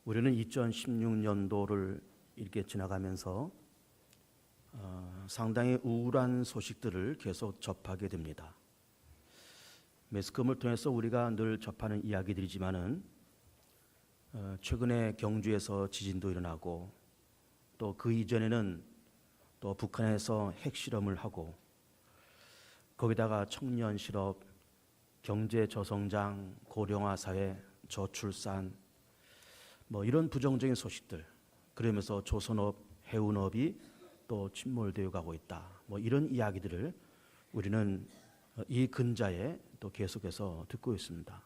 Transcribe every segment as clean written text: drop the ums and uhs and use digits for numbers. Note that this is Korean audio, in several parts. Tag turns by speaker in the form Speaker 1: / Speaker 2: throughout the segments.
Speaker 1: 우리는 2016년도를 이렇게 지나가면서 상당히 우울한 소식들을 계속 접하게 됩니다. 매스컴을 통해서 우리가 늘 접하는 이야기들이지만은 최근에 경주에서 지진도 일어나고 또 그 이전에는 또 북한에서 핵실험을 하고 거기다가 청년 실업, 경제 저성장, 고령화 사회, 저출산 뭐 이런 부정적인 소식들, 그러면서 조선업, 해운업이 또 침몰되어 가고 있다. 뭐 이런 이야기들을 우리는 이 근자에 또 계속해서 듣고 있습니다.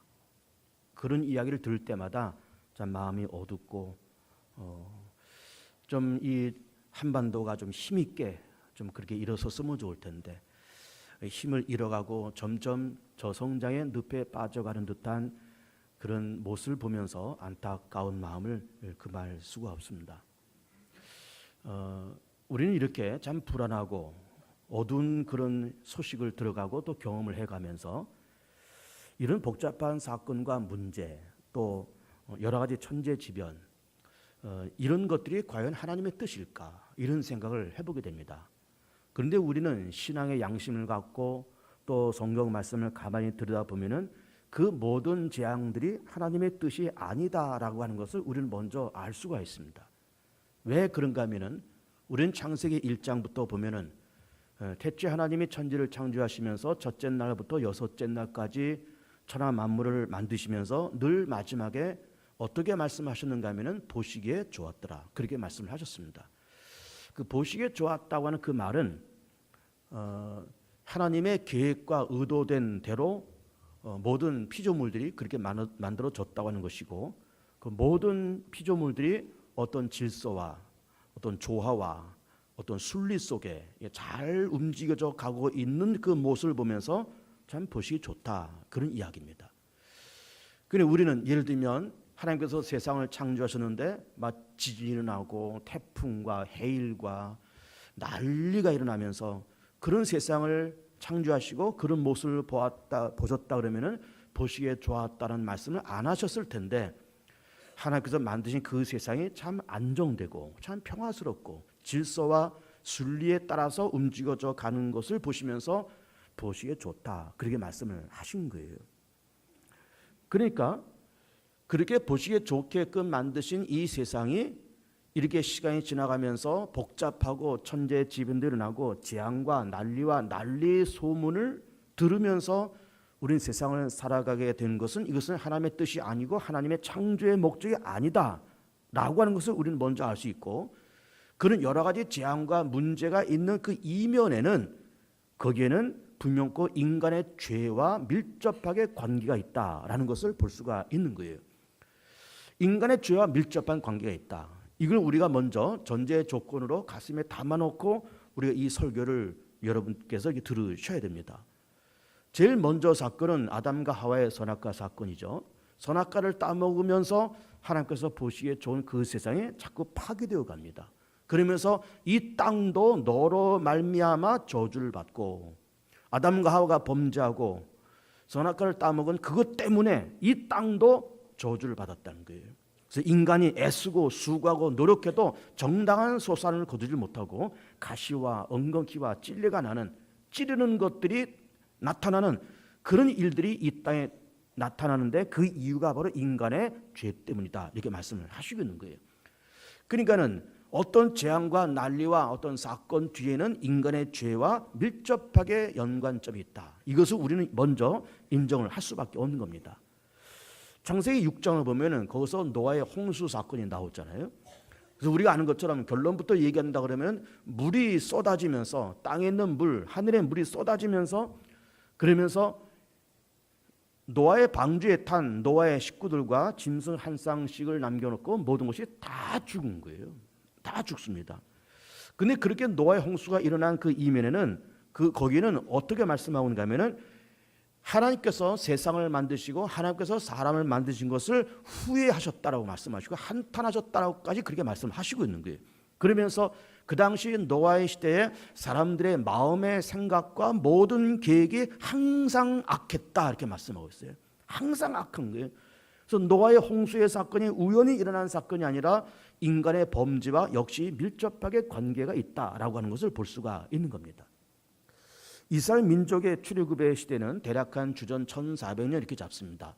Speaker 1: 그런 이야기를 들을 때마다 참 마음이 어둡고 좀 이 한반도가 좀 힘있게 좀 그렇게 일어섰으면 좋을 텐데 힘을 잃어가고 점점 저성장의 늪에 빠져가는 듯한 그런 모습을 보면서 안타까운 마음을 금할 수가 없습니다. 우리는 이렇게 참 불안하고 어두운 그런 소식을 들어가고 또 경험을 해가면서 이런 복잡한 사건과 문제 또 여러 가지 천재지변 이런 것들이 과연 하나님의 뜻일까 이런 생각을 해보게 됩니다. 그런데 우리는 신앙의 양심을 갖고 또 성경 말씀을 가만히 들여다보면은 그 모든 재앙들이 하나님의 뜻이 아니다라고 하는 것을 우리는 먼저 알 수가 있습니다. 왜 그런가 하면은 우리는 창세기 1장부터 보면은 대체 하나님이 천지를 창조하시면서 첫째 날부터 여섯째 날까지 천하 만물을 만드시면서 늘 마지막에 어떻게 말씀하셨는가 하면은 보시기에 좋았더라 그렇게 말씀을 하셨습니다. 그 보시기에 좋았다고 하는 그 말은 하나님의 계획과 의도된 대로 모든 피조물들이 그렇게 만들어졌다고 하는 것이고 그 모든 피조물들이 어떤 질서와 어떤 조화와 어떤 순리 속에 잘 움직여져 가고 있는 그 모습을 보면서 참 보시기 좋다 그런 이야기입니다. 그런데 우리는 예를 들면 하나님께서 세상을 창조하셨는데 막 지진이 일어나고 태풍과 해일과 난리가 일어나면서 그런 세상을 창조하시고 그런 모습을 보셨다 그러면은 보시기에 좋았다는 말씀을 안 하셨을 텐데 하나님께서 만드신 그 세상이 참 안정되고 참 평화스럽고 질서와 순리에 따라서 움직여져 가는 것을 보시면서 보시기에 좋다 그렇게 말씀을 하신 거예요. 그러니까 그렇게 보시기에 좋게끔 만드신 이 세상이 이렇게 시간이 지나가면서 복잡하고 천재지변도 일어나고 재앙과 난리와 난리의 소문을 들으면서 우린 세상을 살아가게 된 것은 이것은 하나님의 뜻이 아니고 하나님의 창조의 목적이 아니다 라고 하는 것을 우리는 먼저 알 수 있고 그런 여러 가지 재앙과 문제가 있는 그 이면에는 거기에는 분명코 인간의 죄와 밀접하게 관계가 있다라는 것을 볼 수가 있는 거예요. 인간의 죄와 밀접한 관계가 있다. 이걸 우리가 먼저 전제 조건으로 가슴에 담아놓고 우리가 이 설교를 여러분께서 들으셔야 됩니다. 제일 먼저 사건은 아담과 하와의 선악과 사건이죠. 선악과를 따먹으면서 하나님께서 보시기에 좋은 그 세상에 자꾸 파괴되어 갑니다. 그러면서 이 땅도 너로 말미암아 저주를 받고 아담과 하와가 범죄하고 선악과를 따먹은 그것 때문에 이 땅도 저주를 받았다는 거예요. 그래서 인간이 애쓰고 수고하고 노력해도 정당한 소산을 거두지 못하고 가시와 엉겅퀴와 찔레가 나는 찌르는 것들이 나타나는 그런 일들이 이 땅에 나타나는데 그 이유가 바로 인간의 죄 때문이다 이렇게 말씀을 하시고 있는 거예요. 그러니까는 어떤 재앙과 난리와 어떤 사건 뒤에는 인간의 죄와 밀접하게 연관점이 있다. 이것을 우리는 먼저 인정을 할 수밖에 없는 겁니다. 창세기 6장을 보면은 거기서 노아의 홍수 사건이 나오잖아요. 그래서 우리가 아는 것처럼 결론부터 얘기한다 그러면 물이 쏟아지면서 땅에 있는 물, 하늘의 물이 쏟아지면서 그러면서 노아의 방주에 탄 노아의 식구들과 짐승 한 쌍씩을 남겨놓고 모든 것이 다 죽은 거예요. 다 죽습니다. 근데 그렇게 노아의 홍수가 일어난 그 이면에는 거기는 어떻게 말씀하고 있는가 하면은 하나님께서 세상을 만드시고 하나님께서 사람을 만드신 것을 후회하셨다라고 말씀하시고 한탄하셨다라고까지 그렇게 말씀하시고 있는 거예요. 그러면서 그 당시 노아의 시대에 사람들의 마음의 생각과 모든 계획이 항상 악했다 이렇게 말씀하고 있어요. 항상 악한 거예요. 그래서 노아의 홍수의 사건이 우연히 일어난 사건이 아니라 인간의 범죄와 역시 밀접하게 관계가 있다라고 하는 것을 볼 수가 있는 겁니다. 이스라엘 민족의 출애굽의 시대는 대략 한 주전 1400년 이렇게 잡습니다.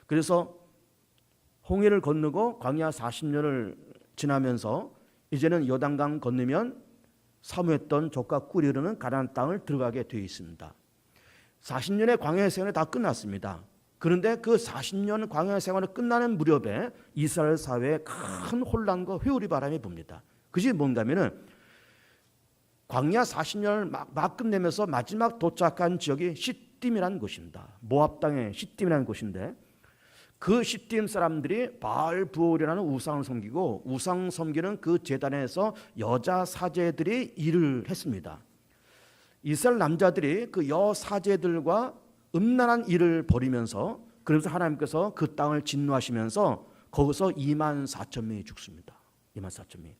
Speaker 1: 그래서 홍해를 건너고 광야 40년을 지나면서 이제는 요단강 건너면 사모했던 족과 꿀이 흐르는 가나안 땅을 들어가게 되어 있습니다. 40년의 광야 생활이 다 끝났습니다. 그런데 그 40년 광야 생활이 끝나는 무렵에 이스라엘 사회에 큰 혼란과 회오리 바람이 붑니다. 그것이 뭔가 하면은 광야 40년을 막 끝내면서 마지막 도착한 지역이 시딤이라는 곳입니다. 모압 땅의 시딤이라는 곳인데 그 시딤 사람들이 바알 부올이라는 우상을 섬기고 우상 섬기는 그 제단에서 여자 사제들이 일을 했습니다. 이스라엘 남자들이 그 여사제들과 음란한 일을 벌이면서 그래서 하나님께서 그 땅을 진노하시면서 거기서 2만 4천 명이 죽습니다. 2만 4천 명이.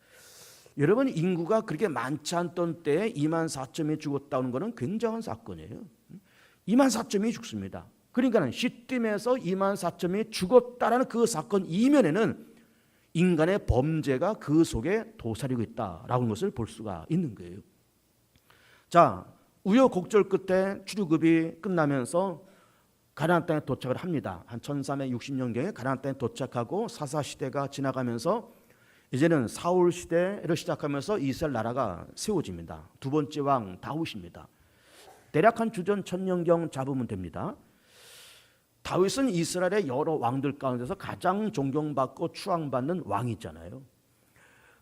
Speaker 1: 여러분 인구가 그렇게 많지 않던 때에 2만 4천 명이 죽었다는 것은 굉장한 사건이에요. 2만 4천 명이 죽습니다. 그러니까 시딤에서 2만 4천 명이 죽었다라는 그 사건 이면에는 인간의 범죄가 그 속에 도사리고 있다라고 하는 것을 볼 수가 있는 거예요. 자, 우여곡절 끝에 출애굽이 끝나면서 가나안 땅에 도착을 합니다. 한 1360년경에 가나안 땅에 도착하고 사사 시대가 지나가면서 이제는 사울 시대를 시작하면서 이스라엘 나라가 세워집니다. 두 번째 왕 다윗입니다. 대략 한 주전 1000년경 잡으면 됩니다. 다윗은 이스라엘의 여러 왕들 가운데서 가장 존경받고 추앙받는 왕이잖아요.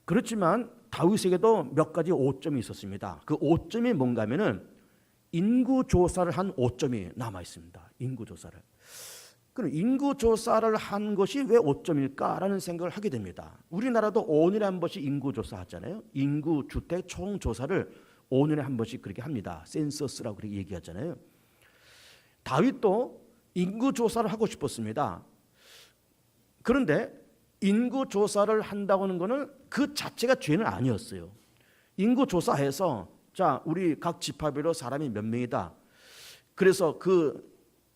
Speaker 1: 그렇지만 다윗에게도 몇 가지 오점이 있었습니다. 그 오점이 뭔가 하면은 인구조사를 한 오점이 남아 있습니다. 인구조사를. 그럼 인구조사를 한 것이 왜 오점일까라는 생각을 하게 됩니다. 우리나라도 5년에 한 번씩 인구조사 하잖아요. 인구주택 총조사를 5년에 한 번씩 그렇게 합니다. 센서스라고 그렇게 얘기하잖아요. 다윗도 인구조사를 하고 싶었습니다. 그런데 인구조사를 한다고 하는 것은 그 자체가 죄는 아니었어요. 인구조사해서 자 우리 각 지파별로 사람이 몇 명이다. 그래서 그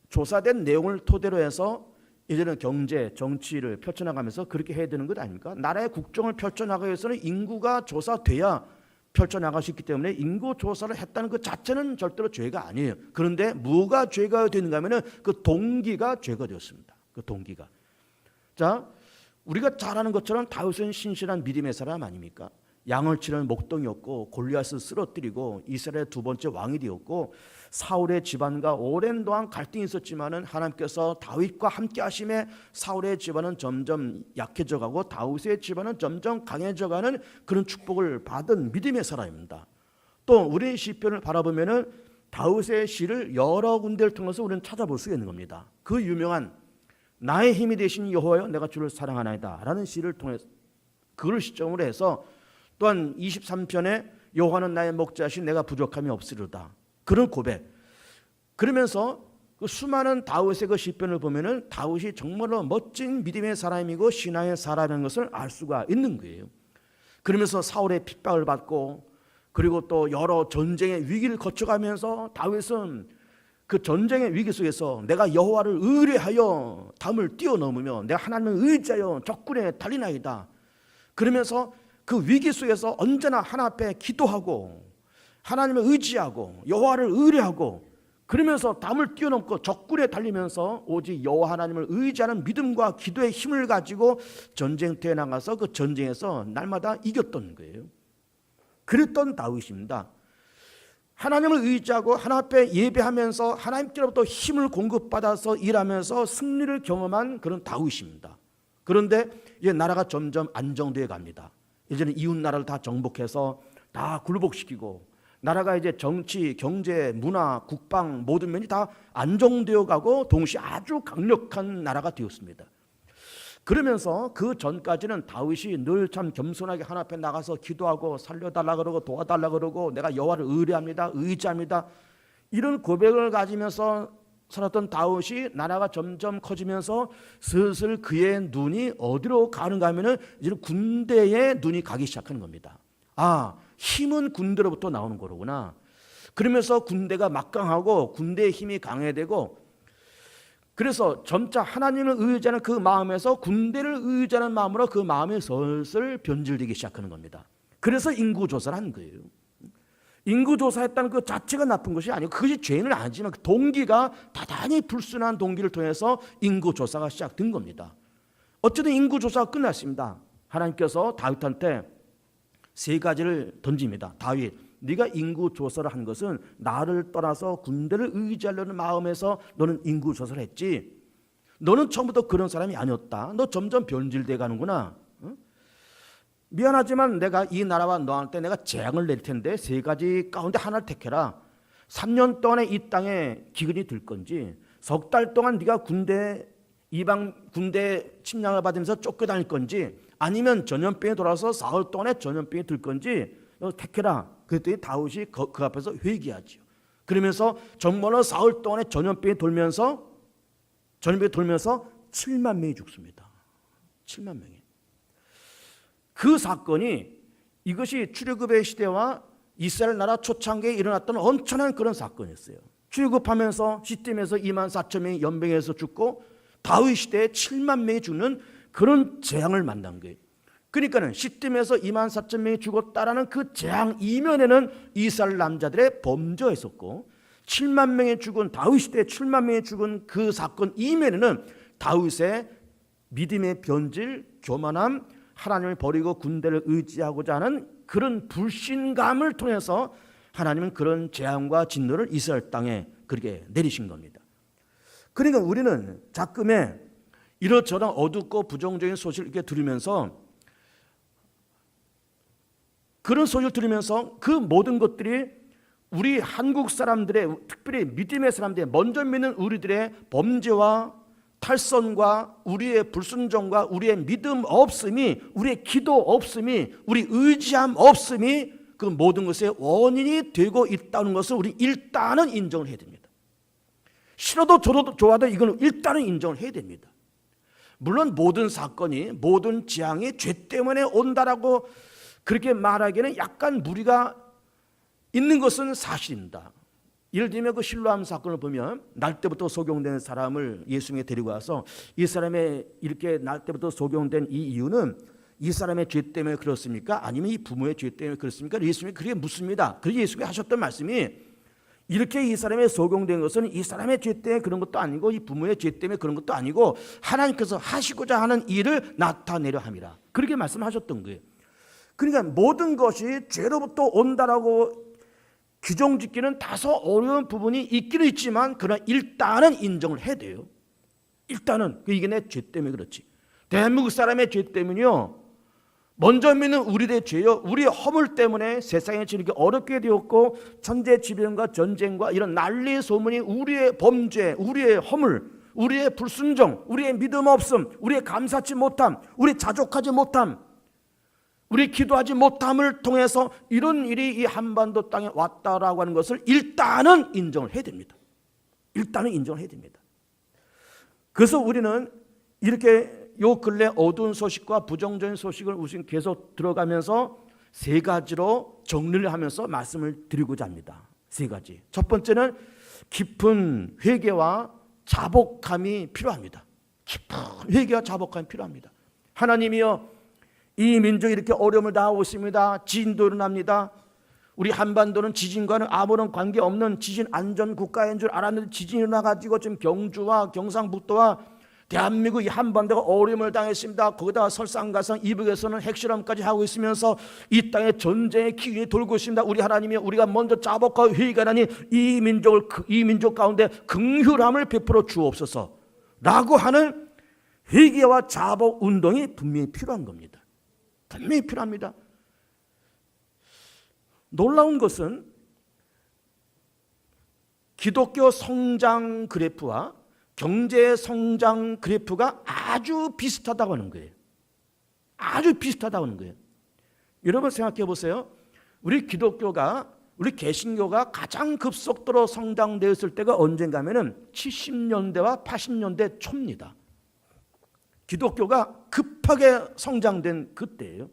Speaker 1: 조사된 내용을 토대로 해서 이제는 경제, 정치를 펼쳐나가면서 그렇게 해야 되는 것 아닙니까? 나라의 국정을 펼쳐나가기 위해서는 인구가 조사돼야 펼쳐나갈 수 있기 때문에 인구조사를 했다는 것 자체는 절대로 죄가 아니에요. 그런데 뭐가 죄가 되는가 하면 그 동기가 죄가 되었습니다. 그 동기가. 자, 우리가 잘 아는 것처럼 다윗은 신실한 믿음의 사람 아닙니까? 양을 치는 목동이었고 골리앗을 쓰러뜨리고 이스라엘의 두 번째 왕이 되었고 사울의 집안과 오랜 동안 갈등이 있었지만은 하나님께서 다윗과 함께 하심에 사울의 집안은 점점 약해져가고 다윗의 집안은 점점 강해져가는 그런 축복을 받은 믿음의 사람입니다. 또 우리 시편을 바라보면은 다윗의 시를 여러 군데를 통해서 우리는 찾아볼 수 있는 겁니다. 그 유명한 나의 힘이 되신 여호와여 내가 주를 사랑하나이다 라는 시를 통해서 그를 시점으로 해서 또한 23편에 여호와는 나의 목자신 내가 부족함이 없으리로다 그런 고백. 그러면서 그 수많은 다윗의 그 시편을 보면은 다윗이 정말로 멋진 믿음의 사람이고 신앙의 사람인 것을 알 수가 있는 거예요. 그러면서 사울의 핍박을 받고 그리고 또 여러 전쟁의 위기를 거쳐가면서 다윗은 그 전쟁의 위기 속에서 내가 여호와를 의뢰하여 담을 뛰어넘으며 내가 하나님을 의지하여 적군에 달리나이다. 그러면서 그 위기 속에서 언제나 하나 앞에 기도하고 하나님을 의지하고 여호와를 의뢰하고 그러면서 담을 뛰어넘고 적군에 달리면서 오직 여호와 하나님을 의지하는 믿음과 기도의 힘을 가지고 전쟁터에 나가서 그 전쟁에서 날마다 이겼던 거예요. 그랬던 다윗입니다. 하나님을 의지하고 하나님 앞에 예배하면서 하나님께로부터 힘을 공급받아서 일하면서 승리를 경험한 그런 다윗입니다. 그런데 이제 나라가 점점 안정되어 갑니다. 이제는 이웃 나라를 다 정복해서 다 굴복시키고 나라가 이제 정치, 경제, 문화, 국방 모든 면이 다 안정되어 가고 동시에 아주 강력한 나라가 되었습니다. 그러면서 그 전까지는 다윗이 늘 참 겸손하게 하나님 앞에 나가서 기도하고 살려달라 그러고 도와달라 그러고 내가 여호와를 의뢰합니다. 의지합니다. 이런 고백을 가지면서 살았던 다윗이 나라가 점점 커지면서 슬슬 그의 눈이 어디로 가는가 하면은 이제 군대에 눈이 가기 시작하는 겁니다. 아, 힘은 군대로부터 나오는 거로구나. 그러면서 군대가 막강하고 군대의 힘이 강해되고 그래서 점차 하나님을 의지하는 그 마음에서 군대를 의지하는 마음으로 그 마음이 슬슬 변질되기 시작하는 겁니다. 그래서 인구조사를 한 거예요. 인구조사했다는 그 자체가 나쁜 것이 아니고 그것이 죄는 아니지만 그 동기가 대단히 불순한 동기를 통해서 인구조사가 시작된 겁니다. 어쨌든 인구조사가 끝났습니다. 하나님께서 다윗한테 세 가지를 던집니다. 다윗, 네가 인구조사를 한 것은 나를 떠나서 군대를 의지하려는 마음에서 너는 인구조사를 했지. 너는 처음부터 그런 사람이 아니었다. 너 점점 변질돼 가는구나. 미안하지만 내가 이 나라와 너한테 내가 재앙을 내릴 텐데 세 가지 가운데 하나를 택해라. 3년 동안에 이 땅에 기근이 들 건지, 석 달 동안 네가 이방 군대 침략을 받으면서 쫓겨다닐 건지, 아니면 전염병이 돌아서 사흘 동안에 전염병이 들 건지 너 택해라. 그랬더니 다윗이 그 앞에서 회개하지요. 그러면서 정말로 사흘 동안에 전염병이 돌면서 7만 명이 죽습니다. 7만 명이. 그 사건이 이것이 출애굽의 시대와 이스라엘 나라 초창기에 일어났던 엄청난 그런 사건이었어요. 출애굽하면서 시딤에서 2만 4천 명이 연병해서 죽고 다윗 시대에 7만 명이 죽는 그런 재앙을 만난 거예요. 그러니까는 시딤에서 2만 4천 명이 죽었다라는 그 재앙 이면에는 이스라엘 남자들의 범죄가 있었고 7만 명이 죽은 다윗 시대에 7만 명이 죽은 그 사건 이면에는 다윗의 믿음의 변질, 교만함, 하나님을 버리고 군대를 의지하고자 하는 그런 불신감을 통해서 하나님은 그런 재앙과 진노를 이스라엘 땅에 그렇게 내리신 겁니다. 그러니까 우리는 가끔에 이런저런 어둡고 부정적인 소식을 이렇게 들으면서 그런 소식을 들으면서 그 모든 것들이 우리 한국 사람들의 특별히 믿음의 사람들의 먼저 믿는 우리들의 범죄와 탈선과 우리의 불순종과 우리의 믿음 없음이 우리의 기도 없음이 우리 의지함 없음이 그 모든 것의 원인이 되고 있다는 것을 우리 일단은 인정을 해야 됩니다. 싫어도 좋아도 이건 일단은 인정을 해야 됩니다. 물론 모든 사건이 모든 재앙이 죄 때문에 온다라고 그렇게 말하기에는 약간 무리가 있는 것은 사실입니다. 예를 들면 그 실로암 사건을 보면 날 때부터 소경된 사람을 예수님께 데리고 와서 이 사람의 이렇게 날 때부터 소경된 이 이유는 이 사람의 죄 때문에 그렇습니까? 아니면 이 부모의 죄 때문에 그렇습니까? 예수님이 그렇게 묻습니다. 그래서 예수님이 하셨던 말씀이 이렇게 이 사람의 소경된 것은 이 사람의 죄 때문에 그런 것도 아니고 이 부모의 죄 때문에 그런 것도 아니고 하나님께서 하시고자 하는 일을 나타내려 함이라. 그렇게 말씀하셨던 거예요. 그러니까 모든 것이 죄로부터 온다라고 규정짓기는 다소 어려운 부분이 있기는 있지만 그러나 일단은 인정을 해야 돼요. 일단은 이게 내 죄 때문에 그렇지. 대한민국 사람의 죄 때문이요. 먼저 믿는 우리의 죄요. 우리의 허물 때문에 세상에 이렇게 어렵게 되었고 천재지변과 전쟁과 이런 난리 소문이 우리의 범죄, 우리의 허물, 우리의 불순종, 우리의 믿음 없음, 우리의 감사치 못함, 우리 자족하지 못함, 우리 기도하지 못함을 통해서 이런 일이 이 한반도 땅에 왔다라고 하는 것을 일단은 인정을 해야 됩니다. 일단은 인정을 해야 됩니다. 그래서 우리는 이렇게 요 근래 어두운 소식과 부정적인 소식을 우선 계속 들어가면서 세 가지로 정리를 하면서 말씀을 드리고자 합니다. 세 가지. 첫 번째는 깊은 회개와 자복함이 필요합니다. 깊은 회개와 자복함이 필요합니다. 하나님이여 이 민족이 이렇게 어려움을 당하고 있습니다. 지진도 일어납니다. 우리 한반도는 지진과는 아무런 관계없는 지진 안전 국가인 줄 알았는데 지진이 일어나가지고 지금 경주와 경상북도와 대한민국 이 한반도가 어려움을 당했습니다. 거기다가 설상가상 이북에서는 핵실험까지 하고 있으면서 이 땅에 전쟁의 기운이 돌고 있습니다. 우리 하나님이 우리가 먼저 자복하고 회개하니 이 민족 가운데 긍휼함을 베풀어 주옵소서 라고 하는 회개와 자복 운동이 분명히 필요한 겁니다. 분명히 필요합니다. 놀라운 것은 기독교 성장 그래프와 경제 성장 그래프가 아주 비슷하다고 하는 거예요. 아주 비슷하다고 하는 거예요. 여러분 생각해 보세요. 우리 개신교가 가장 급속도로 성장되었을 때가 언젠가 하면은 70년대와 80년대 초입니다. 기독교가 급하게 성장된 그때예요.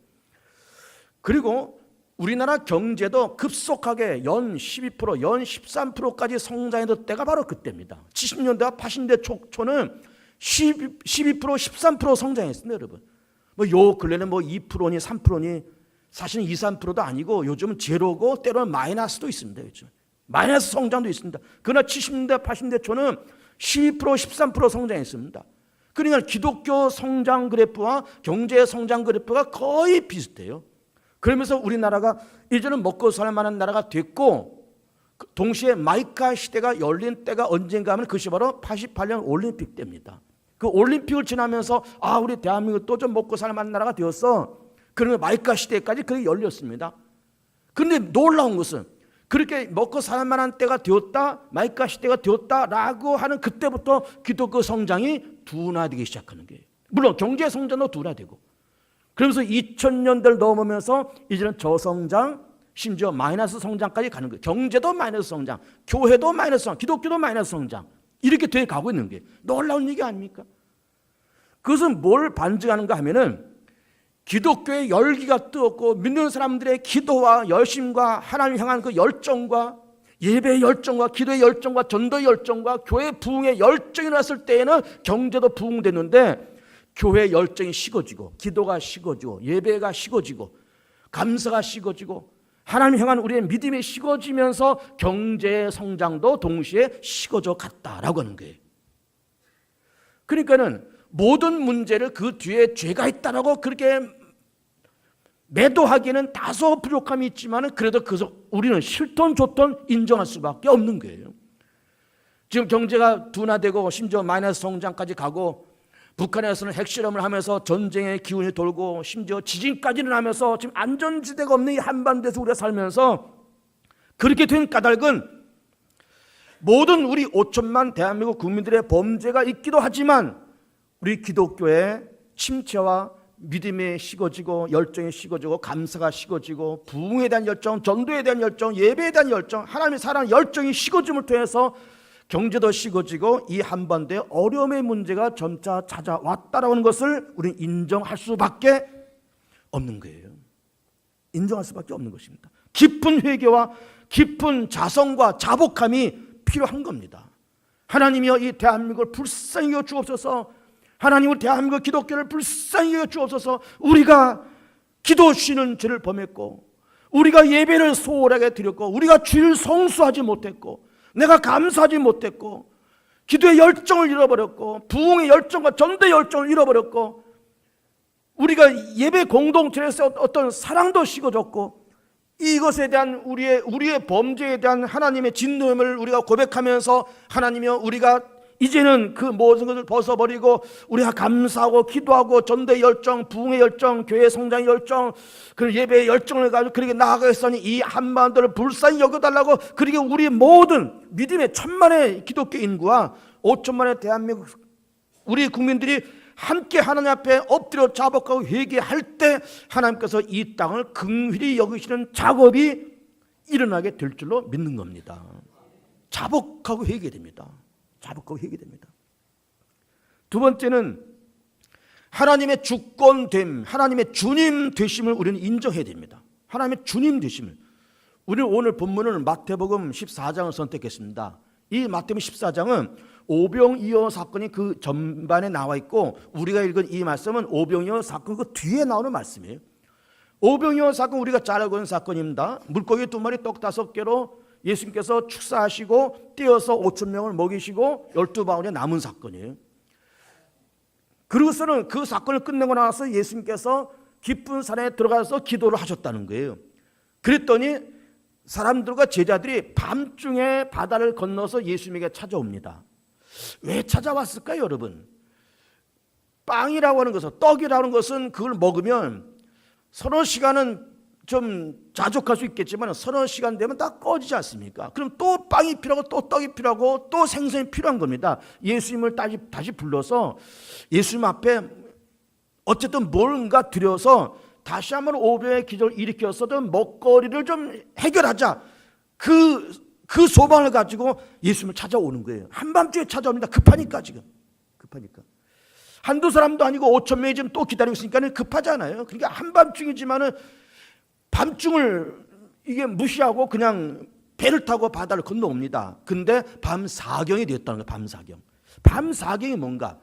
Speaker 1: 그리고 우리나라 경제도 급속하게 연 12%, 연 13%까지 성장했던 때가 바로 그때입니다. 70년대와 80년대 초는 12%, 13% 성장했습니다, 여러분. 요 근래는 2%니 3%니 사실은 2, 3%도 아니고 요즘은 제로고 때로는 마이너스도 있습니다. 요즘. 마이너스 성장도 있습니다. 그러나 70년대, 80년대 초는 12%, 13% 성장했습니다. 그러니까 기독교 성장 그래프와 경제 성장 그래프가 거의 비슷해요. 그러면서 우리나라가 이제는 먹고 살 만한 나라가 됐고, 동시에 마이카 시대가 열린 때가 언젠가 하면 그것이 바로 88년 올림픽 때입니다. 그 올림픽을 지나면서 우리 대한민국 또 좀 먹고 살 만한 나라가 되었어. 그러면 마이카 시대까지 그게 열렸습니다. 그런데 놀라운 것은 그렇게 먹고 살 만한 때가 되었다, 마이카 시대가 되었다라고 하는 그때부터 기독교 성장이 둔화되기 시작하는 거예요. 물론 경제 성장도 둔화되고, 그러면서 2000년대를 넘으면서 이제는 저성장, 심지어 마이너스 성장까지 가는 거예요. 경제도 마이너스 성장, 교회도 마이너스 성장, 기독교도 마이너스 성장, 이렇게 돼 가고 있는 게 놀라운 얘기 아닙니까? 그것은 뭘 반증하는가 하면은 기독교의 열기가 뜨겁고 믿는 사람들의 기도와 열심과 하나님 향한 그 열정과 예배의 열정과 기도의 열정과 전도의 열정과 교회 부흥의 열정이 일어났을 때에는 경제도 부흥되는데, 교회의 열정이 식어지고 기도가 식어지고 예배가 식어지고 감사가 식어지고 하나님 향한 우리의 믿음이 식어지면서 경제의 성장도 동시에 식어져 갔다라고 하는 거예요. 그러니까는 모든 문제를 그 뒤에 죄가 있다라고 그렇게 매도하기에는 다소 부족함이 있지만 그래도 그래서 우리는 싫던 좋던 인정할 수밖에 없는 거예요. 지금 경제가 둔화되고 심지어 마이너스 성장까지 가고, 북한에서는 핵실험을 하면서 전쟁의 기운이 돌고 심지어 지진까지 일어나면서 지금 안전지대가 없는 이 한반도에서 우리가 살면서 그렇게 된 까닭은 모든 우리 5천만 대한민국 국민들의 범죄가 있기도 하지만 우리 기독교의 침체와 믿음이 식어지고 열정이 식어지고 감사가 식어지고 부흥에 대한 열정, 전도에 대한 열정, 예배에 대한 열정, 하나님의 사랑 열정이 식어짐을 통해서 경제도 식어지고 이 한반도에 어려움의 문제가 점차 찾아왔다라는 것을 우리는 인정할 수밖에 없는 거예요. 인정할 수밖에 없는 것입니다. 깊은 회개와 깊은 자성과 자복함이 필요한 겁니다. 하나님이여 이 대한민국을 불쌍히 여겨 주옵소서. 하나님은 대한민국 기독교를 불쌍히 여겨 주옵소서. 우리가 기도 쉬는 죄를 범했고, 우리가 예배를 소홀하게 드렸고, 우리가 주일 성수하지 못했고, 내가 감사하지 못했고, 기도의 열정을 잃어버렸고, 부흥의 열정과 전도의 열정을 잃어버렸고, 우리가 예배 공동체에서 어떤 사랑도 식어졌고, 이것에 대한 우리의 범죄에 대한 하나님의 진노임을 우리가 고백하면서 하나님이여 우리가 이제는 그 모든 것을 벗어버리고 우리가 감사하고 기도하고 전도의 열정, 부흥의 열정, 교회 성장의 열정, 그 예배의 열정을 가지고 그렇게 나아가겠으니 이 한반도를 불쌍히 여겨달라고, 그렇게 우리 모든 믿음의 1000만의 기독교 인구와 5천만의 대한민국 우리 국민들이 함께 하나님 앞에 엎드려 자복하고 회개할 때 하나님께서 이 땅을 긍휼히 여기시는 작업이 일어나게 될 줄로 믿는 겁니다. 자복하고 회개됩니다. 자복하고 회개됩니다. 두 번째는 하나님의 주권됨, 하나님의 주님 되심을 우리는 인정해야 됩니다. 하나님의 주님 되심을. 우리는 오늘 본문은 마태복음 14장을 선택했습니다. 이 마태복음 14장은 오병이어 사건이 그 전반에 나와 있고, 우리가 읽은 이 말씀은 오병이어 사건 그 뒤에 나오는 말씀이에요. 오병이어 사건 우리가 잘 알고 있는 사건입니다. 물고기 2마리 떡 5개로 예수님께서 축사하시고 떼어서 5,000명을 먹이시고 12바구니에 남은 사건이에요. 그리고서는 그 사건을 끝내고 나서 예수님께서 깊은 산에 들어가서 기도를 하셨다는 거예요. 그랬더니 사람들과 제자들이 밤중에 바다를 건너서 예수님에게 찾아옵니다. 왜 찾아왔을까요, 여러분? 빵이라고 하는 것은, 떡이라고 하는 것은 그걸 먹으면 서너 시간은 좀 자족할 수 있겠지만 서너 시간 되면 다 꺼지지 않습니까? 그럼 또 빵이 필요하고 또 떡이 필요하고 또 생선이 필요한 겁니다. 예수님을 다시 불러서 예수님 앞에 어쨌든 뭔가 드려서 다시 한번 오병의 기적을 일으켜서든 먹거리를 좀 해결하자, 그 소망을 가지고 예수님을 찾아오는 거예요. 한밤중에 찾아옵니다. 급하니까, 지금 급하니까. 한두 사람도 아니고 5,000명이 지금 또 기다리고 있으니까 급하잖아요. 그러니까 한밤중이지만은 밤중을 이게 무시하고 그냥 배를 타고 바다를 건너옵니다. 근데 밤 사경이 되었다는 거예요. 밤 사경. 밤 사경이 뭔가?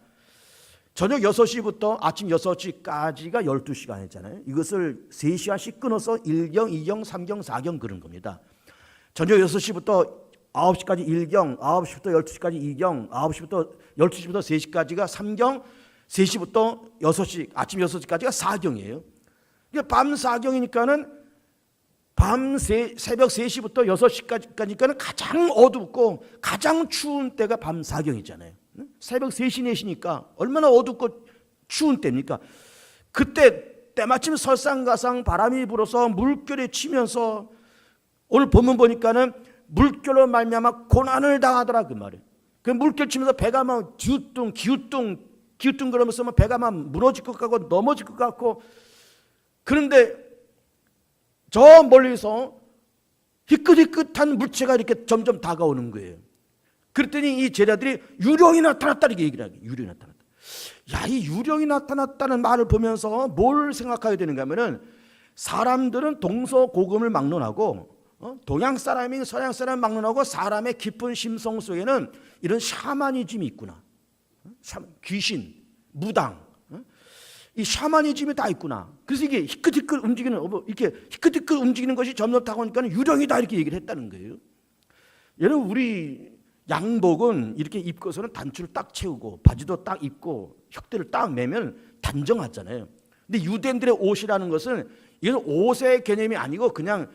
Speaker 1: 저녁 6시부터 아침 6시까지가 12시간이잖아요. 이것을 3시간씩 끊어서 1경, 2경, 3경, 4경 그런 겁니다. 저녁 6시부터 9시까지 1경, 9시부터 12시까지 2경, 9시부터 12시부터 3시까지가 3경, 3시부터 6시, 아침 6시까지가 4경이에요. 밤 4경이니까는 새벽 3시부터 6시까지니까는 가장 어둡고 가장 추운 때가 밤 4경이잖아요. 새벽 3시, 4시니까 얼마나 어둡고 추운 때입니까? 그때 때마침 설상가상 바람이 불어서 물결이 치면서 오늘 본문 보니까는 물결로 말미암아 고난을 당하더라 그 말이에요. 그 물결 치면서 배가 막 기우뚱 그러면서 막 배가 막 무너질 것 같고 넘어질 것 같고, 그런데 저 멀리서 희끗희끗한 물체가 이렇게 점점 다가오는 거예요. 그랬더니 이 제자들이 유령이 나타났다 이렇게 얘기를 하게. 유령이 나타났다. 야, 이 유령이 나타났다는 말을 보면서 뭘 생각하게 되는가 하면은, 사람들은 동서고금을 막론하고 동양 사람이 서양 사람을 막론하고 사람의 깊은 심성 속에는 이런 샤머니즘이 있구나. 귀신, 무당, 이 샤머니즘이 다 있구나. 그래서 이게 희끗희끗 움직이는 것이 점점 다가오니까 유령이다 이렇게 얘기를 했다는 거예요. 여러분, 우리 양복은 이렇게 입고서는 단추를 딱 채우고 바지도 딱 입고 혁대를 딱 매면 단정하잖아요. 근데 유대인들의 옷이라는 것은 이건 옷의 개념이 아니고 그냥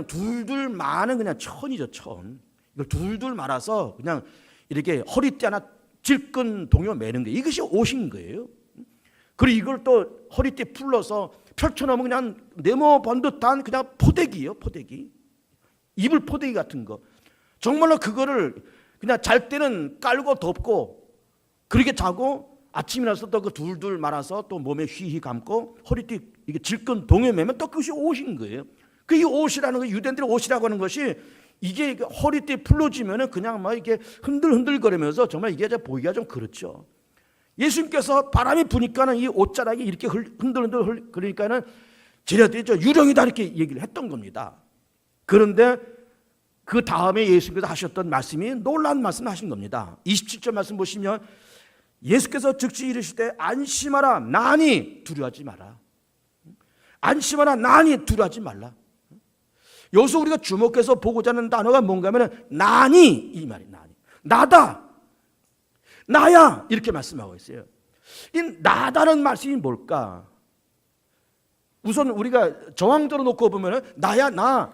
Speaker 1: 둘둘 마는 그냥 천이죠, 천. 이걸 둘둘 말아서 그냥 이렇게 허리띠 하나 질끈 동여 매는 게 이것이 옷인 거예요. 그리고 이걸 또 허리띠에 풀러서 펼쳐놓으면 그냥 네모 번듯한 그냥 포대기예요, 포대기. 이불 포대기 같은 거. 정말로 그거를 그냥 잘 때는 깔고 덮고 그렇게 자고 아침에 나서 또 그 둘둘 말아서 또 몸에 휘휘 감고 허리띠 이게 질끈 동여 매면 또 그것이 옷인 거예요. 그 이 옷이라는 거, 유대인들의 옷이라고 하는 것이 이게 허리띠에 풀러지면은 그냥 막 이렇게 흔들흔들거리면서 정말 이게 보기가 좀 그렇죠. 예수님께서 바람이 부니까는 이 옷자락이 이렇게 흔들흔들 그러니까는 제자들이 저 유령이다 이렇게 얘기를 했던 겁니다. 그런데 그 다음에 예수님께서 하셨던 말씀이 놀라운 말씀을 하신 겁니다. 27절 말씀 보시면 예수께서 즉시 이르시되 안심하라 나니 두려워하지 마라. 안심하라 나니 두려워하지 말라. 여기서 우리가 주목해서 보고자 하는 단어가 뭔가 하면 나니 이 말이 나니. 나다. 나야 이렇게 말씀하고 있어요. 이 나다는 말씀이 뭘까? 우선 우리가 정황대로 놓고 보면 나야 나.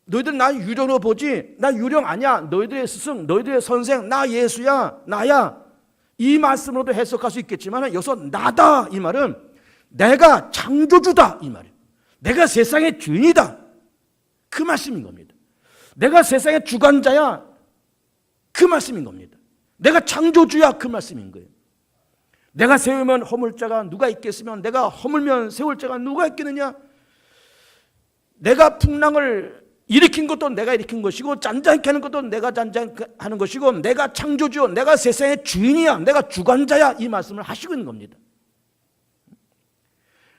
Speaker 1: 너희들 나 유령으로 보지 나 유령 아니야. 너희들의 스승 너희들의 선생 나 예수야 나야. 이 말씀으로도 해석할 수 있겠지만 여기서 나다 이 말은 내가 창조주다 이 말이에요. 내가 세상의 주인이다 그 말씀인 겁니다. 내가 세상의 주관자야 그 말씀인 겁니다. 내가 창조주야 그 말씀인 거예요. 내가 세우면 허물 자가 누가 있겠으면 내가 허물면 세울 자가 누가 있겠느냐. 내가 풍랑을 일으킨 것도 내가 일으킨 것이고 잔잔케 하는 것도 내가 잔잔케 하는 것이고 내가 창조주 내가 세상의 주인이야 내가 주관자야 이 말씀을 하시고 있는 겁니다.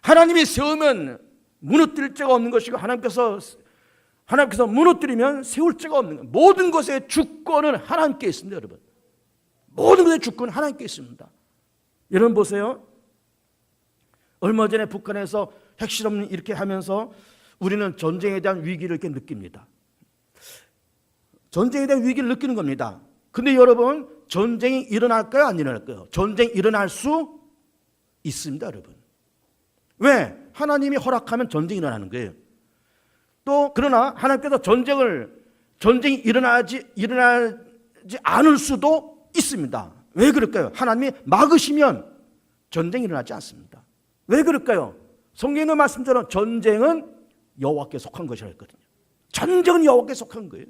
Speaker 1: 하나님이 세우면 무너뜨릴 자가 없는 것이고 하나님께서 무너뜨리면 세울 자가 없는 거예요. 모든 것의 주권은 하나님께 있습니다. 여러분, 모든 것의 주권은 하나님께 있습니다. 여러분 보세요. 얼마 전에 북한에서 핵실험 이렇게 하면서 우리는 전쟁에 대한 위기를 이렇게 느낍니다. 전쟁에 대한 위기를 느끼는 겁니다. 근데 여러분, 전쟁이 일어날까요? 안 일어날까요? 전쟁이 일어날 수 있습니다, 여러분. 왜? 하나님이 허락하면 전쟁이 일어나는 거예요. 또 그러나 하나님께서 전쟁이 일어나지 않을 수도 있습니다. 왜 그럴까요? 하나님이 막으시면 전쟁이 일어나지 않습니다. 왜 그럴까요? 성경에 있는 말씀처럼 전쟁은 여호와께 속한 것이라 했거든요. 전쟁은 여호와께 속한 거예요.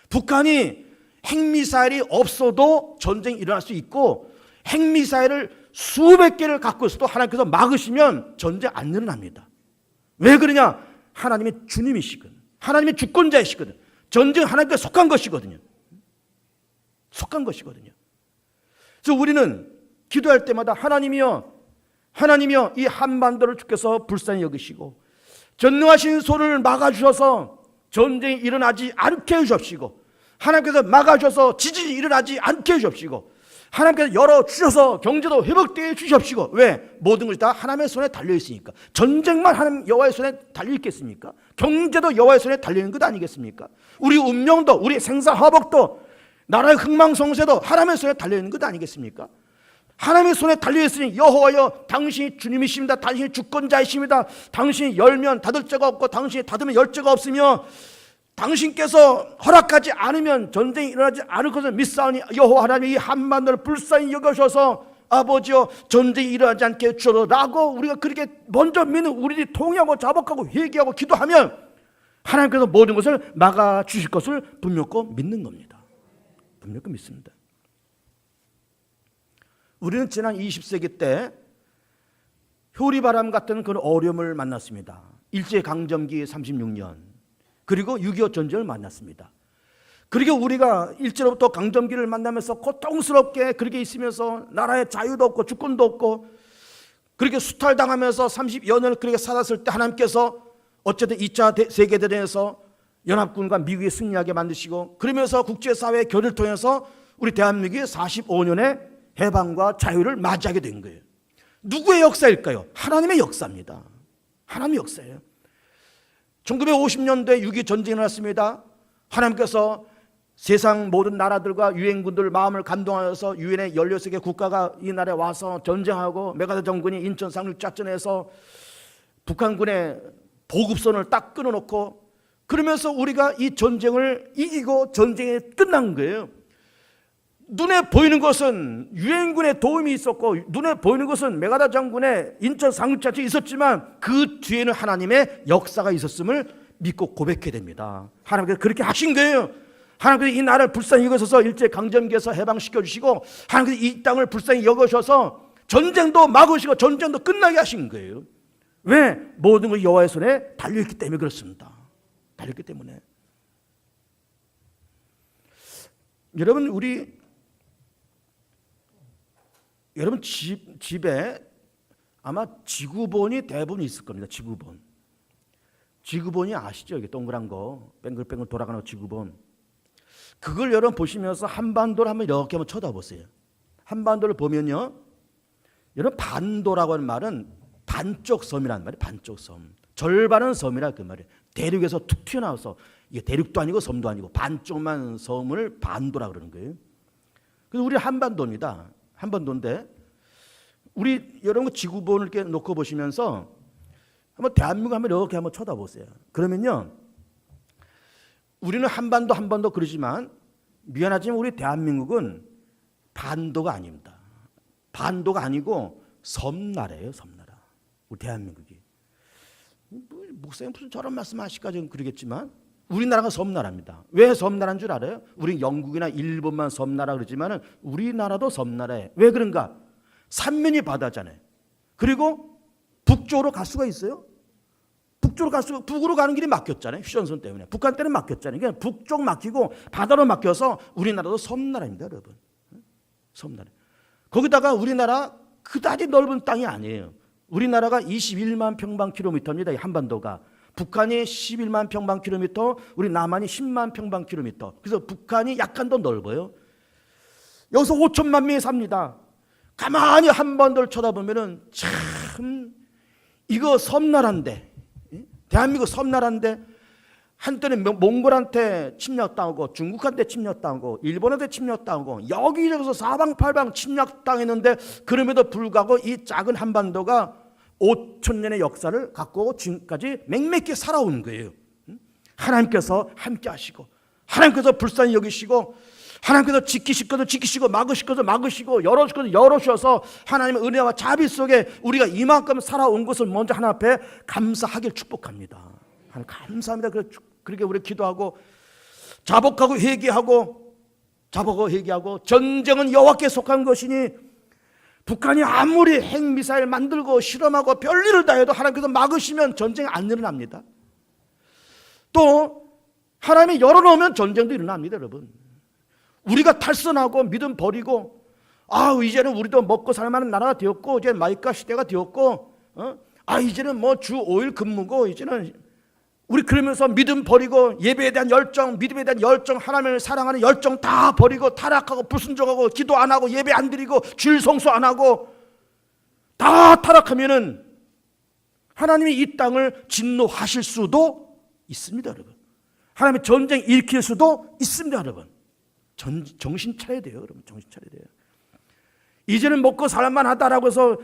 Speaker 1: 북한이 핵미사일이 없어도 전쟁이 일어날 수 있고 핵미사일을 수백 개를 갖고 있어도 하나님께서 막으시면 전쟁 안 일어납니다. 왜 그러냐? 하나님이 주님이시거든. 하나님이 주권자이시거든. 전쟁은 하나님께 속한 것이거든요. 속한 것이거든요. 그래서 우리는 기도할 때마다 하나님이여 이 한반도를 주께서 불쌍히 여기시고 전능하신 손을 막아주셔서 전쟁이 일어나지 않게 해주십시고, 하나님께서 막아주셔서 지진이 일어나지 않게 해주십시고, 하나님께서 열어주셔서 경제도 회복되게 해주십시고. 왜? 모든 것이 다 하나님의 손에 달려있으니까. 전쟁만 하나님 여호와의 손에 달려있겠습니까? 경제도 여호와의 손에 달려있는 것 아니겠습니까? 우리 운명도, 우리 생사화복도, 나라의 흥망성쇠도 하나님의 손에 달려있는 것 아니겠습니까? 하나님의 손에 달려있으니 여호와여 당신이 주님이십니다. 당신이 주권자이십니다. 당신이 열면 닫을 자가 없고 당신이 닫으면 열 자가 없으며 당신께서 허락하지 않으면 전쟁이 일어나지 않을 것을 믿사오니 여호와 하나님이 이 한반도를 불쌍히 여겨셔서 아버지여 전쟁이 일어나지 않게 해주소서라고 우리가 그렇게 먼저 믿는 우리들이 통회하고 자복하고 회개하고 기도하면 하나님께서 모든 것을 막아주실 것을 분명코 믿는 겁니다. 분명코 믿습니다. 우리는 지난 20세기 때 효리바람 같은 그런 어려움을 만났습니다. 일제강점기 36년, 그리고 6.25 전쟁을 만났습니다. 그리고 우리가 일제로부터 강점기를 만나면서 고통스럽게 그렇게 있으면서 나라의 자유도 없고 주권도 없고 그렇게 수탈당하면서 30여 년을 그렇게 살았을 때 하나님께서 어쨌든 2차 세계대전에서 연합군과 미국이 승리하게 만드시고, 그러면서 국제사회의 결의를 통해서 우리 대한민국이 45년의 해방과 자유를 맞이하게 된 거예요. 누구의 역사일까요? 하나님의 역사입니다. 하나님의 역사예요. 1950년대 6.25 전쟁이 일어났습니다. 하나님께서 세상 모든 나라들과 유엔군들 마음을 감동하여서 유엔의 16개 국가가 이 나라에 와서 전쟁하고 메가더 정권이 인천 상륙작전에서 북한군의 보급선을 딱 끊어놓고, 그러면서 우리가 이 전쟁을 이기고 전쟁이 끝난 거예요. 눈에 보이는 것은 유엔군의 도움이 있었고 눈에 보이는 것은 메가더 장군의 인천 상륙작전이 있었지만 그 뒤에는 하나님의 역사가 있었음을 믿고 고백해야 됩니다. 하나님께서 그렇게 하신 거예요. 하나님께서 이 나라를 불쌍히 여기셔서 일제강점기에서 해방시켜 주시고, 하나님께서 이 땅을 불쌍히 여기셔서 전쟁도 막으시고 전쟁도 끝나게 하신 거예요. 왜? 모든 것이 여호와의 손에 달려있기 때문에 그렇습니다. 달렸기 때문에. 여러분 집에 아마 지구본이 대부분 있을 겁니다. 지구본이 아시죠? 이게 동그란 거 뱅글뱅글 돌아가는 지구본. 그걸 여러분 보시면서 한반도를 한번 이렇게 한번 쳐다보세요. 한반도를 보면요, 여러분 반도라고 하는 말은 반쪽 섬이라는 말이에요. 반쪽 섬. 절반은 섬이라 그 말이에요. 대륙에서 툭 튀어나와서 이게 대륙도 아니고 섬도 아니고 반쪽만 섬을 반도라 그러는 거예요. 그래서 우리 한반도입니다. 한반도인데 우리 여러분 지구본을 이렇게 놓고 보시면서 한번 대한민국 한번 이렇게 한번 쳐다보세요. 그러면요, 우리는 한반도 그러지만 미안하지만 우리 대한민국은 반도가 아닙니다. 반도가 아니고 섬나라예요. 섬나라. 우리 대한민국이. 목사님 무슨 저런 말씀하실까 좀 그러겠지만 우리나라가 섬나라입니다. 왜 섬나라인 줄 알아요? 우리 영국이나 일본만 섬나라 그러지만 우리나라도 섬나라예요. 왜 그런가? 삼면이 바다잖아요. 그리고 북쪽으로 갈 수가 있어요? 북으로 가는 길이 막혔잖아요. 휴전선 때문에. 북한 때는 막혔잖아요. 그러니까 북쪽 막히고 바다로 막혀서 우리나라도 섬나라입니다, 여러분. 섬나라. 거기다가 우리나라 그다지 넓은 땅이 아니에요. 우리나라가 21만 평방킬로미터입니다. 이 한반도가. 북한이 11만 평방킬로미터, 우리 남한이 10만 평방킬로미터. 그래서 북한이 약간 더 넓어요. 여기서 5천만 명이 삽니다. 가만히 한반도를 쳐다보면은 참 이거 섬나라인데, 대한민국 섬나라인데 한때는 몽골한테 침략당하고 중국한테 침략당하고 일본한테 침략당하고 여기저기서 사방팔방 침략당했는데 그럼에도 불구하고 이 작은 한반도가 5,000년의 역사를 갖고 지금까지 맹맥히 살아온 거예요. 하나님께서 함께 하시고 하나님께서 불쌍히 여기시고 하나님께서 지키실 것을 지키시고 막으실 것을 막으시고 열어주실 것을 열어주셔서 하나님의 은혜와 자비 속에 우리가 이만큼 살아온 것을 먼저 하나님 앞에 감사하길 축복합니다. 하나님 감사합니다. 그렇게 우리 기도하고 자복하고 회개하고 전쟁은 여호와께 속한 것이니 북한이 아무리 핵미사일 만들고 실험하고 별일을 다 해도 하나님께서 막으시면 전쟁이 안 일어납니다. 또 하나님이 열어놓으면 전쟁도 일어납니다, 여러분. 우리가 탈선하고 믿음 버리고 이제는 우리도 먹고 살 만한 나라가 되었고 이제 마이카 시대가 되었고 이제는 뭐 주 5일 근무고 이제는 우리 그러면서 믿음 버리고 예배에 대한 열정, 믿음에 대한 열정, 하나님을 사랑하는 열정 다 버리고 타락하고 불순종하고 기도 안 하고 예배 안 드리고 주일 성수 안 하고 다 타락하면은 하나님이 이 땅을 진노하실 수도 있습니다, 여러분. 하나님의 전쟁 일으킬 수도 있습니다, 여러분. 정신 차려야 돼요, 여러분. 정신 차려야 돼요. 이제는 먹고 살만 하다라고 해서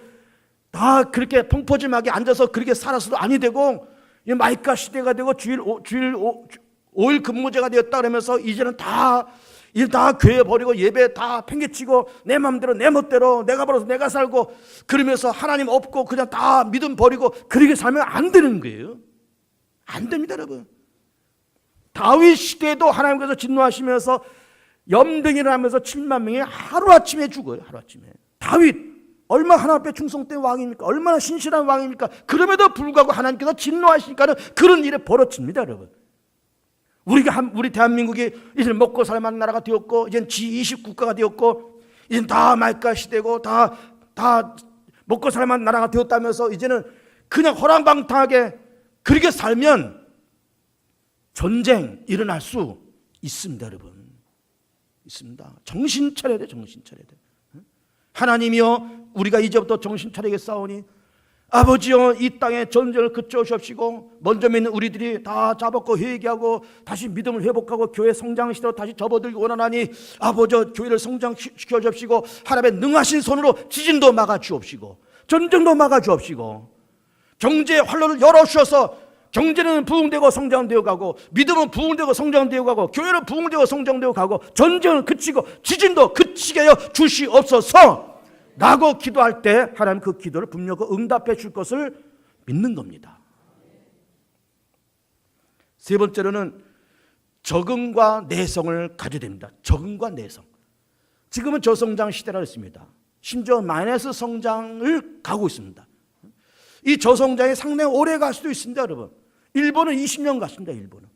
Speaker 1: 다 그렇게 통포짐하게 앉아서 그렇게 살아서도 아니 되고 마이카 시대가 되고 주일 5일 근무제가 되었다 그러면서 이제는 다 교회 버리고 예배 다 팽개치고 내 마음대로 내 멋대로 내가 벌어서 내가 살고 그러면서 하나님 없고 그냥 다 믿음 버리고 그렇게 살면 안 되는 거예요. 안 됩니다, 여러분. 다윗 시대에도 하나님께서 진노하시면서 염병이를 하면서 7만 명이 하루아침에 죽어요. 하루아침에. 다윗 얼마나 하나님 앞에 충성된 왕입니까? 얼마나 신실한 왕입니까? 그럼에도 불구하고 하나님께서 진노하시니까는 그런 일이 벌어집니다, 여러분. 우리 대한민국이 이제 먹고 살만한 나라가 되었고 이제 G20 국가가 되었고 이제 다 마이카 시대고 다 먹고 살만한 나라가 되었다면서 이제는 그냥 호랑방탕하게 그렇게 살면 전쟁 일어날 수 있습니다, 여러분. 있습니다. 정신 차려야 돼, 정신 차려야 돼. 하나님이여, 우리가 이제부터 정신 차리겠사오니 아버지여, 이 땅에 전쟁을 그쳐오시옵시고 먼저 믿는 우리들이 다 잡았고 회개하고 다시 믿음을 회복하고 교회 성장시대로 다시 접어들기 원하나니 아버지여, 교회를 성장시켜 주옵시고 하나님의 능하신 손으로 지진도 막아 주옵시고 전쟁도 막아 주옵시고 경제의 활로를 열어주셔서 경제는 부흥되고 성장되어 가고 믿음은 부흥되고 성장되어 가고 교회는 부흥되고 성장되어 가고 전쟁은 그치고 지진도 그치게 하여 주시옵소서 라고 기도할 때 하나님 그 기도를 분명히 응답해 줄 것을 믿는 겁니다. 세 번째로는 적응과 내성을 가져야 됩니다. 적응과 내성. 지금은 저성장 시대라 했습니다. 심지어 마이너스 성장을 가고 있습니다. 이 저성장이 상당히 오래 갈 수도 있습니다, 여러분. 일본은 20년 갔습니다, 일본은.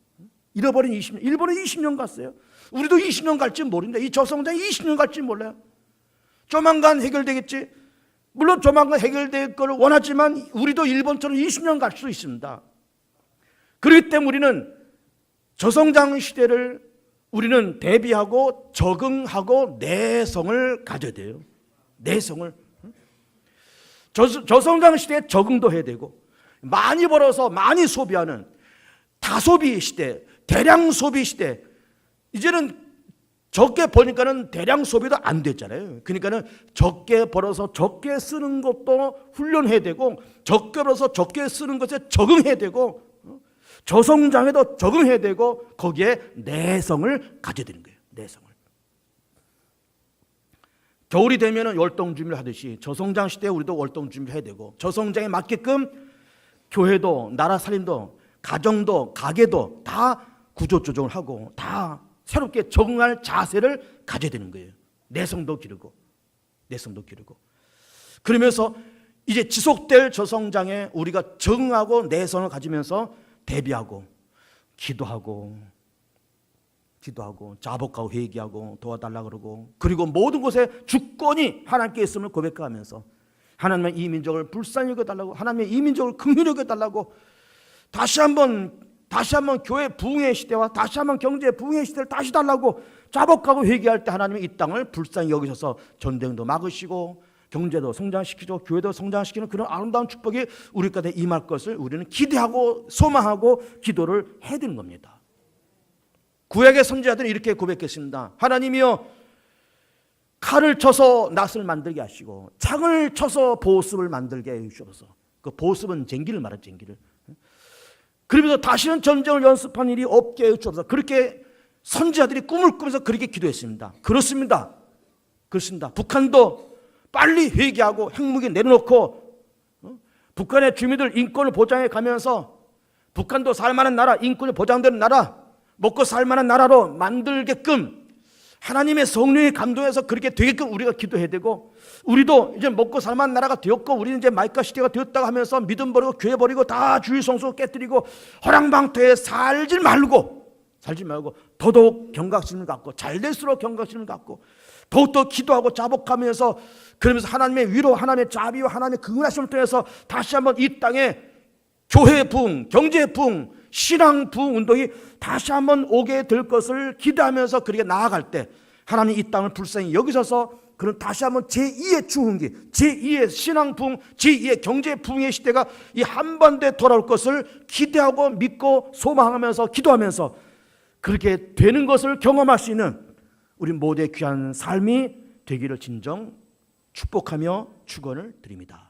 Speaker 1: 잃어버린 20년. 일본은 20년 갔어요. 우리도 20년 갈지 모릅니다. 이 저성장이 20년 갈지 몰라요. 조만간 해결되겠지. 물론 조만간 해결될 걸 원하지만 우리도 일본처럼 20년 갈 수 있습니다. 그렇기 때문에 우리는 저성장 시대를 우리는 대비하고 적응하고 내성을 가져야 돼요. 내성을. 저성장 시대에 적응도 해야 되고 많이 벌어서 많이 소비하는 다소비 시대, 대량 소비 시대. 이제는 적게 버니까는 대량 소비도 안 됐잖아요. 그러니까는 적게 벌어서 적게 쓰는 것도 훈련해야 되고 적게 벌어서 적게 쓰는 것에 적응해야 되고 저성장에도 적응해야 되고 거기에 내성을 가져야 되는 거예요. 내성을. 겨울이 되면은 월동 준비를 하듯이 저성장 시대에 우리도 월동 준비해야 되고 저성장에 맞게끔 교회도 나라 살림도 가정도 가게도 다 구조 조정을 하고 다 새롭게 적응할 자세를 가져야 되는 거예요. 내성도 기르고 내성도 기르고 그러면서 이제 지속될 저성장에 우리가 적응하고 내성을 가지면서 대비하고 기도하고 자복하고 회개하고 도와달라 그러고 그리고 모든 곳에 주권이 하나님께 있음을 고백하면서 하나님의 이 민족을 불쌍히 여겨달라고 하나님의 이 민족을 긍휼히 여겨달라고 다시 한번 교회 부흥의 시대와 다시 한번 경제 부흥의 시대를 다시 달라고 자복하고 회개할 때 하나님이 이 땅을 불쌍히 여기셔서 전쟁도 막으시고 경제도 성장시키고 교회도 성장시키는 그런 아름다운 축복이 우리 가운데 임할 것을 우리는 기대하고 소망하고 기도를 해야 되는 겁니다. 구약의 선지자들은 이렇게 고백했습니다. 하나님이여, 칼을 쳐서 낫을 만들게 하시고 창을 쳐서 보습을 만들게 해주셔서 그 보습은 쟁기를 말하죠. 쟁기를. 그러면서 다시는 전쟁을 연습한 일이 없게 해주셔서 그렇게 선지자들이 꿈을 꾸면서 그렇게 기도했습니다. 그렇습니다. 북한도 빨리 회개하고 핵무기 내려놓고 북한의 주민들 인권을 보장해 가면서 북한도 살만한 나라, 인권이 보장되는 나라, 먹고 살만한 나라로 만들게끔 하나님의 성령의 감동에서 그렇게 되게끔 우리가 기도해야 되고 우리도 이제 먹고 살만한 나라가 되었고 우리는 이제 마이카 시대가 되었다고 하면서 믿음 버리고 교회 버리고 다 주일 성수 깨뜨리고 허랑방토에 살지 말고 더더욱 경각심을 갖고 잘 될수록 경각심을 갖고 더욱더 기도하고 자복하면서 그러면서 하나님의 위로, 하나님의 자비와 하나님의 긍휼하심을 통해서 다시 한번 이 땅에 교회 부흥, 경제 부흥, 신앙 부흥 운동이 다시 한번 오게 될 것을 기대하면서 그렇게 나아갈 때 하나님 이 땅을 불쌍히 여기셔서 그런 다시 한번 제2의 주흥기, 제2의 신앙 부흥, 제2의 경제 부흥의 시대가 이 한반도에 돌아올 것을 기대하고 믿고 소망하면서 기도하면서 그렇게 되는 것을 경험할 수 있는 우리 모두의 귀한 삶이 되기를 진정 축복하며 축원을 드립니다.